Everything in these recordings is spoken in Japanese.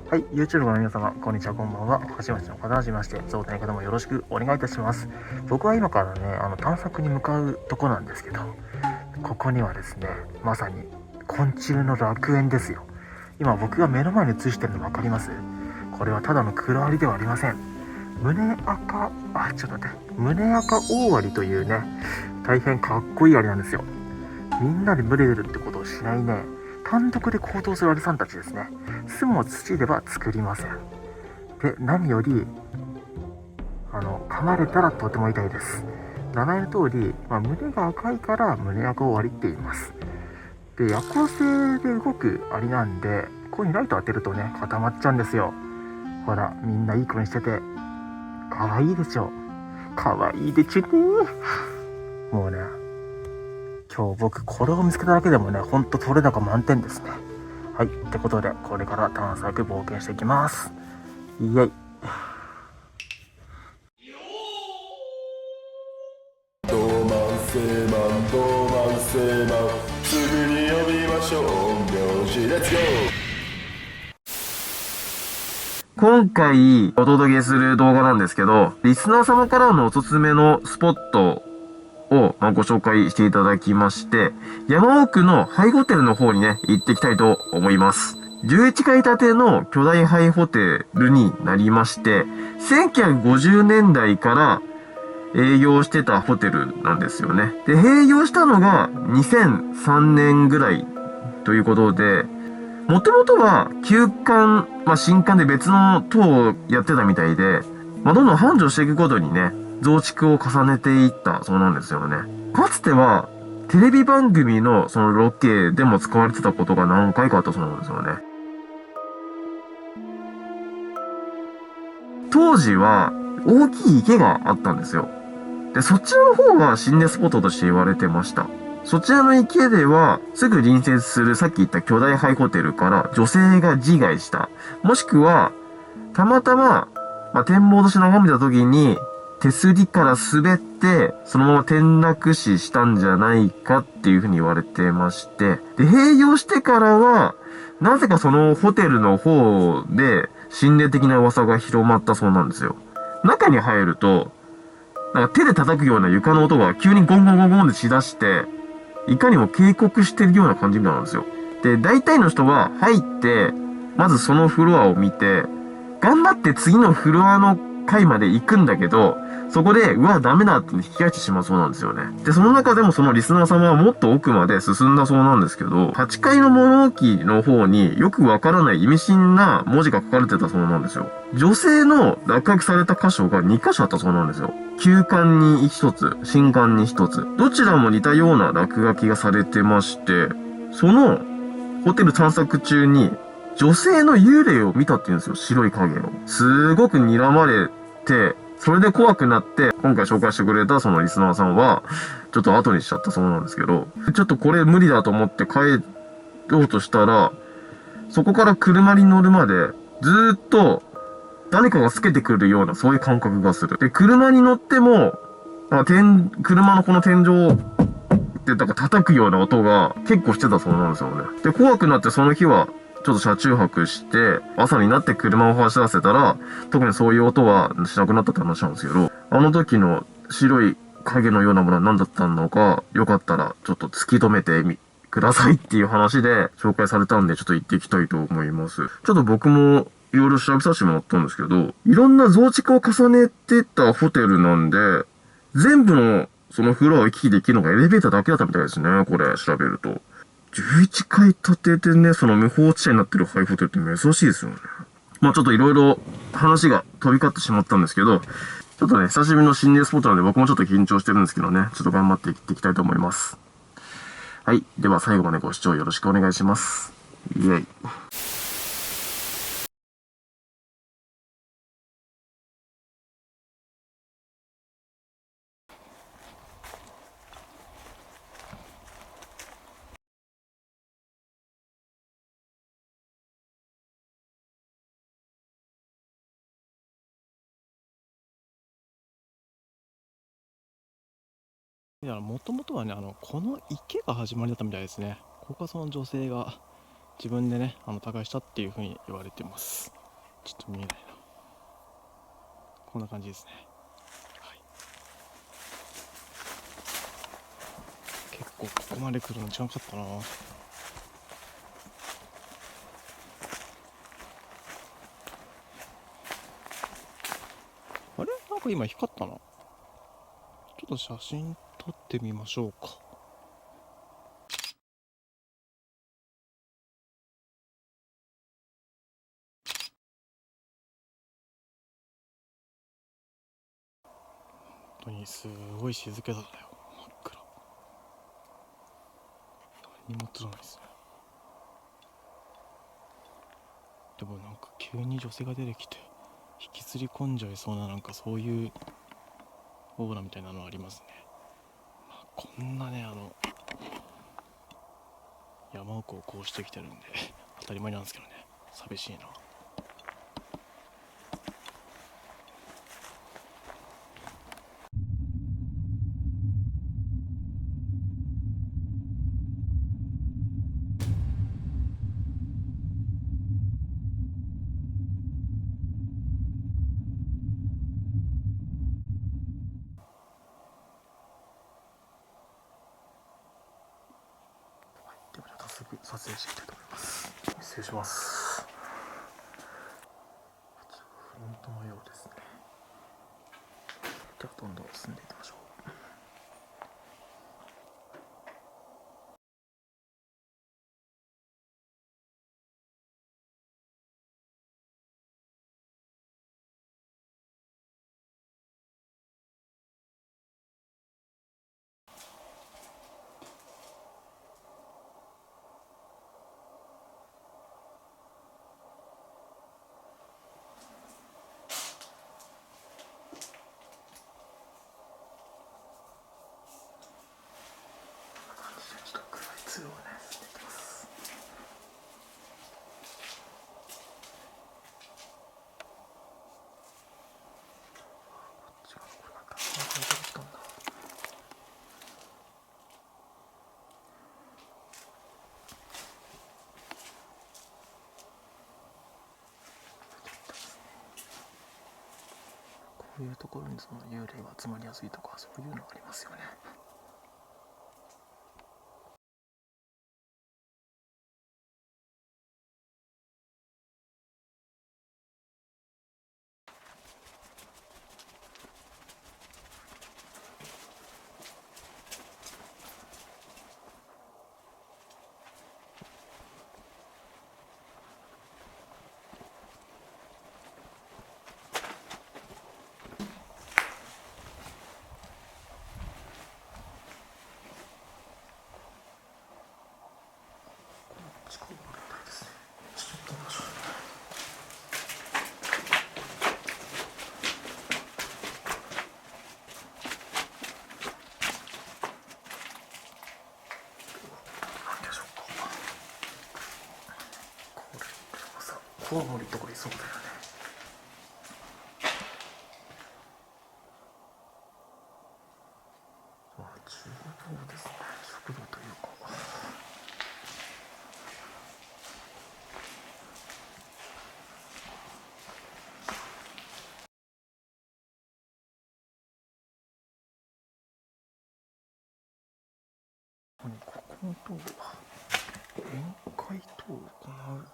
はい、YouTube の皆様、こんにちは、こんばんは。橋町の方はじめまして、ゾウタの方もよろしくお願いいたします。僕は今からね、探索に向かうとこなんですけど、ここにはですね、まさに昆虫の楽園ですよ。今僕が目の前に映してるの分かります？これはただの黒アリではありません。胸赤大アリというね、大変かっこいいアリなんですよ。みんなで群れるってことをしないね、単独で行動するアリさんたちですね。巣も土では作りません。で、何より、噛まれたらとても痛いです。名前の通り、胸が赤いから胸赤をアリって言います。で、夜行性で動くアリなんで、ここにライト当てるとね、固まっちゃうんですよ。ほら、みんないい子にしてて、可愛いでしょ。可愛いでちゅね。もうね、今日僕これを見つけただけでもね、ほんと取れ高満点ですね。はい、ってことで、これから探索冒険していきます。イエイ。ドーマンセーマンドーマンセーマン、すぐに呼びましょう名字、レッツゴー。今回お届けする動画なんですけど、リスナー様からのおすすめのスポットをご紹介していただきまして、山奥の廃ホテルの方にね、行っていきたいと思います。11階建ての巨大廃ホテルになりまして、1950年代から営業してたホテルなんですよね。で、閉業したのが2003年ぐらいということで、もともとは旧館、新館で別の棟をやってたみたいで、どんどん繁盛していくことにね、増築を重ねていったそうなんですよね。かつては、テレビ番組のそのロケでも使われてたことが何回かあったそうなんですよね。当時は大きい池があったんですよ。で、そちらの方が心霊スポットとして言われてました。そちらの池では、すぐ隣接するさっき言った巨大廃ホテルから女性が自害した。もしくは、たまたま、展望として眺めた時に、手すりから滑って、そのまま転落死したんじゃないかっていうふうに言われてまして、で、閉業してからは、なぜかそのホテルの方で、心霊的な噂が広まったそうなんですよ。中に入ると、手で叩くような床の音が急にゴンゴンゴンゴンってしだして、いかにも警告してるような感じみたいなんですよ。で、大体の人は入って、まずそのフロアを見て、頑張って次のフロアの階まで行くんだけど、そこで、うわ、ダメだって引き返してしまうそうなんですよね。で、その中でもそのリスナー様はもっと奥まで進んだそうなんですけど、8階の物置の方によくわからない意味深な文字が書かれてたそうなんですよ。女性の落書きされた箇所が2箇所あったそうなんですよ。旧館に1つ、新館に1つ。どちらも似たような落書きがされてまして、そのホテル探索中に女性の幽霊を見たって言うんですよ、白い影を。すごく睨まれて、それで怖くなって、今回紹介してくれたそのリスナーさんは、ちょっと後にしちゃったそうなんですけど、ちょっとこれ無理だと思って帰ろうとしたら、そこから車に乗るまで、ずーっと誰かがつけてくるような、そういう感覚がする。で、車に乗っても、車のこの天井で、叩くような音が結構してたそうなんですよね。で、怖くなってその日は、ちょっと車中泊して、朝になって車を走らせたら、特にそういう音はしなくなったって話なんですけど、あの時の白い影のようなものは何だったのか、よかったらちょっと突き止めてくださいっていう話で紹介されたんで、ちょっと行っていきたいと思います。ちょっと僕もいろいろ調べさせてもらったんですけど、いろんな増築を重ねてたホテルなんで、全部のそのフロアを行き来できるのがエレベーターだけだったみたいですね、これ調べると。11階建てでね、その無法地帯になってる廃ホテルって珍しいですよね。ちょっといろいろ話が飛び交ってしまったんですけど、ちょっとね、久しぶりの心霊スポットなので僕もちょっと緊張してるんですけどね、ちょっと頑張っていっていきたいと思います。はい。では最後までご視聴よろしくお願いします。イェイ。もともとはね、この池が始まりだったみたいですね。ここがその女性が自分でね、耕したっていうふうに言われてます。ちょっと見えないな。こんな感じですね。はい、結構ここまで来るの時間かかったな。あれ、なんか今光ったな。ちょっと写真撮ってみましょうか。本当にすごい静けさだよ。真っ暗。何も映らないですね。でもなんか急に女性が出てきて引きずり込んじゃいそうな、なんかそういうオーラみたいなのありますね。まあ、こんなね山奥をこうしてきてるんで当たり前なんですけどね。寂しいな。では早速撮影していきたいと思います。失礼します。こちらフロントのようですね。ではどんどん進んでいきましょう。ちょっと暗い通路をね、進んでいきます。こっちがこれがガスの配達したんだ。こういうところにその幽霊が集まりやすいとか、そういうのありますよね。近くまでないですね。ちょっと行ってみましょう。なんでしょうか。これはさ、コウモリとかいそうだよね。まあ厨房ですね。食堂というか。ここと宴会等を行う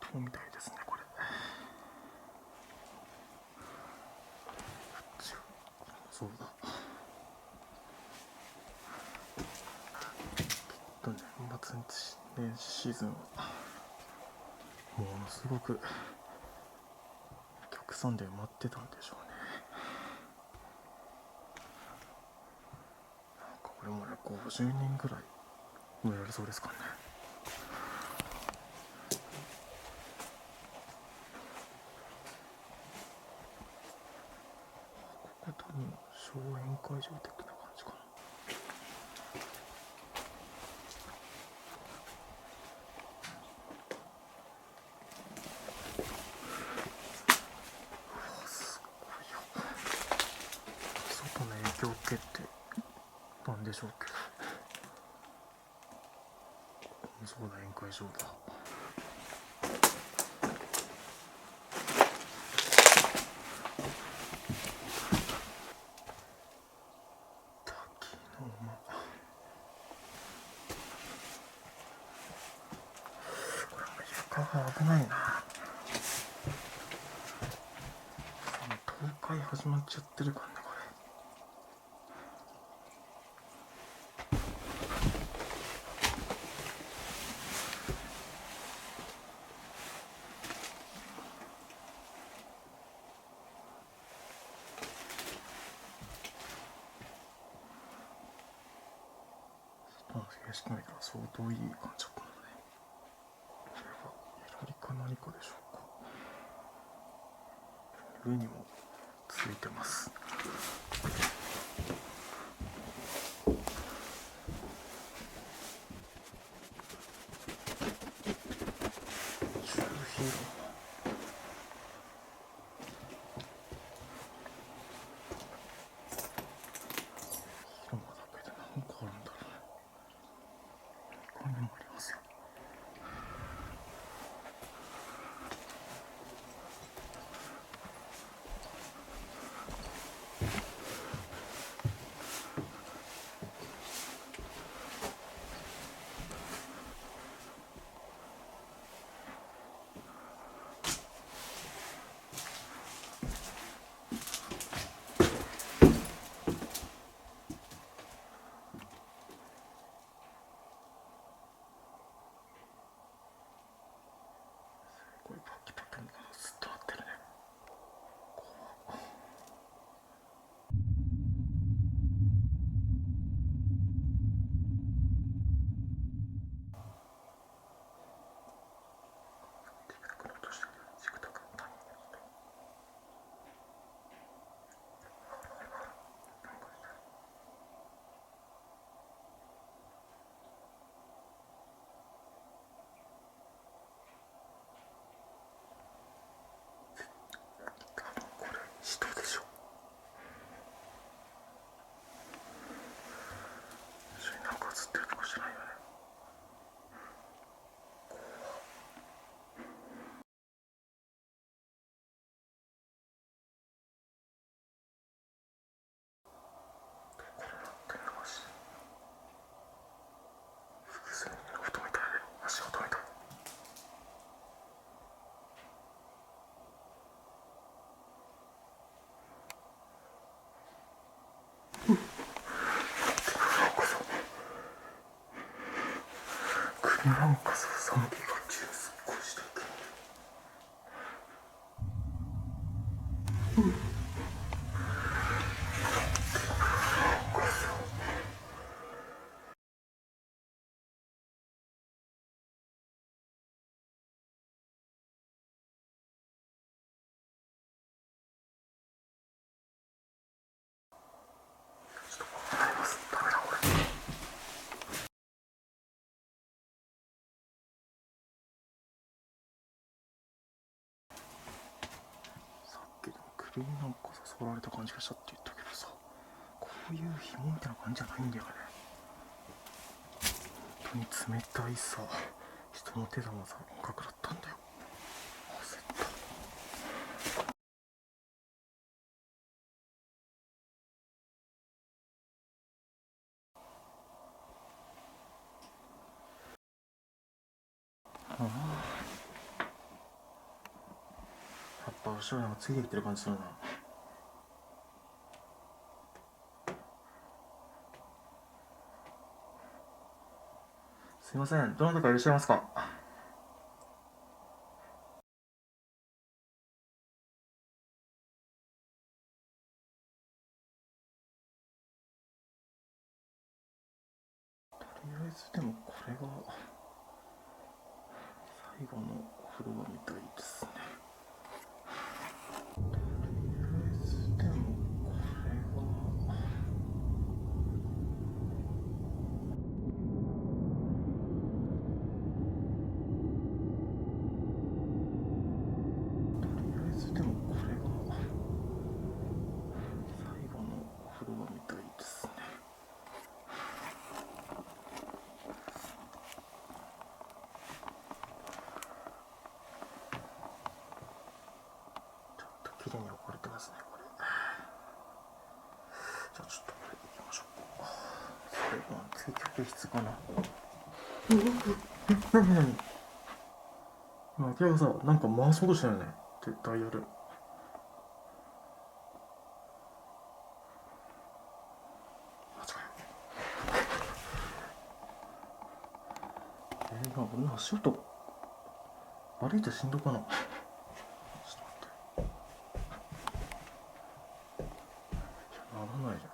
塔みたいですね、これ。違う、そうだ。きっと年末年始シーズンはものすごくお客さんで埋まってたんでしょうね。なんかこれもね、50人ぐらい埋められそうですからね。ここ多分小宴会場的な感じかな。うわ、すごいよ。外の影響を受けてなんでしょうけど、そうだ、宴会場だ。が危ないな。倒壊始まっちゃってるからね、これ。景色見たら相当いい感じだったので、これは左か何かでしょうか。上にもついてます。周辺広間だけで何個あるんだろうね。ここにもありますよ。これパキパキのがずっとあってるね。怖っ。この音してるよ。チクタクの谷の音。多分これ人でしょ。一緒になんか映ってるとかじゃないよね。これなってんの足。複数人の太みたいで足音みたい。国なんかさ、3機が中すっごいしていく。ちょっとこうなります。ダメだこれ。さっきでも首になんか誘われた感じがしたって言ったけどさ、こういう紐みたいな感じじゃないんだよね。本当に冷たいさ、人の手玉さ音楽だったんだよ。焦った。やっぱ後ろにもついてきてる感じするな。すいません、どなたかいらっしゃいますか。とりあえずでもこれが最後のお風呂場みたいですね。とりあえずでもこれが最後のお風呂場みたいですね。ちょっと綺麗に置かれてますねこれ。じゃあちょっとこれいきましょうか。最後の追加必須かな。何今明らかさなんか回そうとしたよねってダイヤル。俺の足音歩いてしんどかな。ちょっと待って。いや、ならないじゃ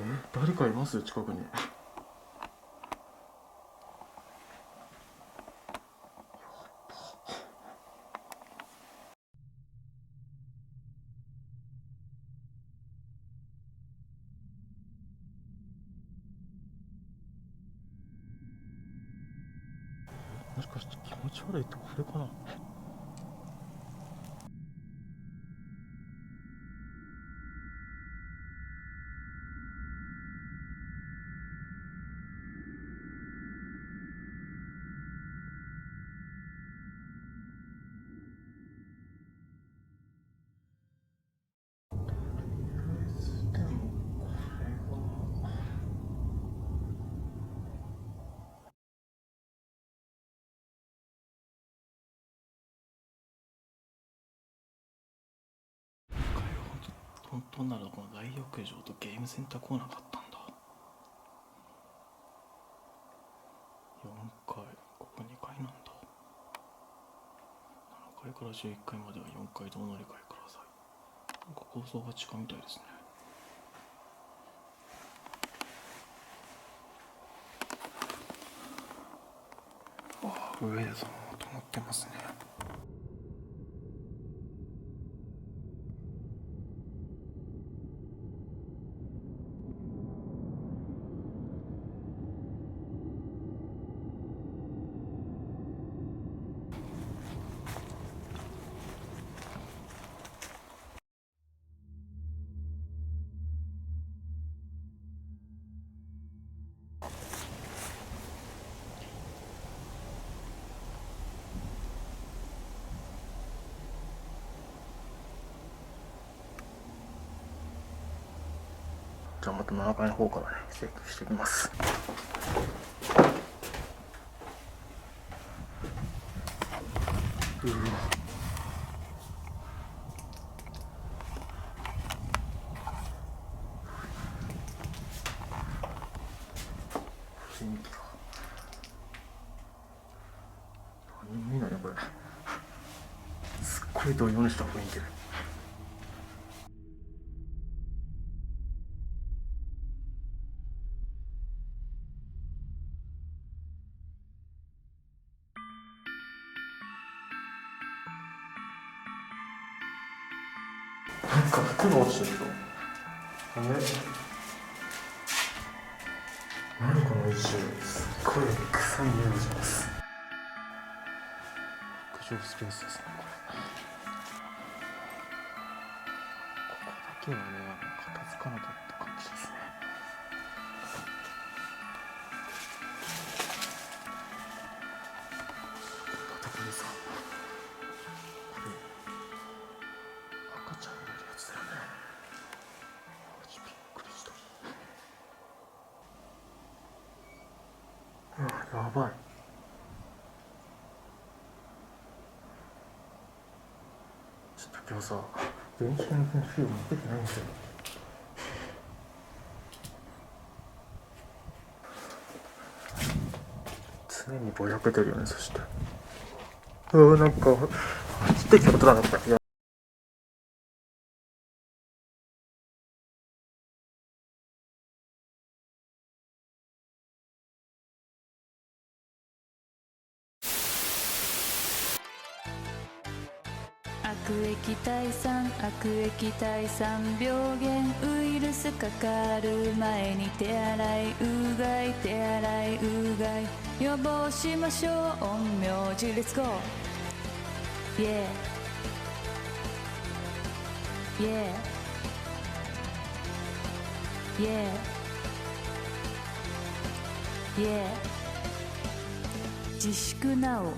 ん。誰かいます近くに。もしかして気持ち悪いってこれかな。でもこれは本当ならこの大浴場とゲームセンターコーナーがあったんだ。4階、ここ2階なんだ。7階から11階までは4階道乗り換えください。なんか構想が近みたいですね。ああ、上でそのまま止まってますね。じゃあまた7階の方からね、チェックしていきます。うわ、雰囲気が何も見ないねこれ。すっごいどよんした雰囲気で。なんか服が落ちてるぞ。何この一周、すっごい臭い匂いがします。屋上スペースですねこれ。ここだけはね、片付かなかった感じですね。これさ、これ赤ちゃんがいるやつだよね。マジびっくりした。やばい。ちょっと今日さ、電子のフィルム持ってきてないんですよ。常にぼやけてるよね。そしてなんか走ってきたことなかった。いや、悪液退散悪液退散病原ウイルスかかる前に手洗いうがい手洗いうがい予防しましょう陰陽師レッツゴー Yeah Yeah Yeah Yeah 自粛なお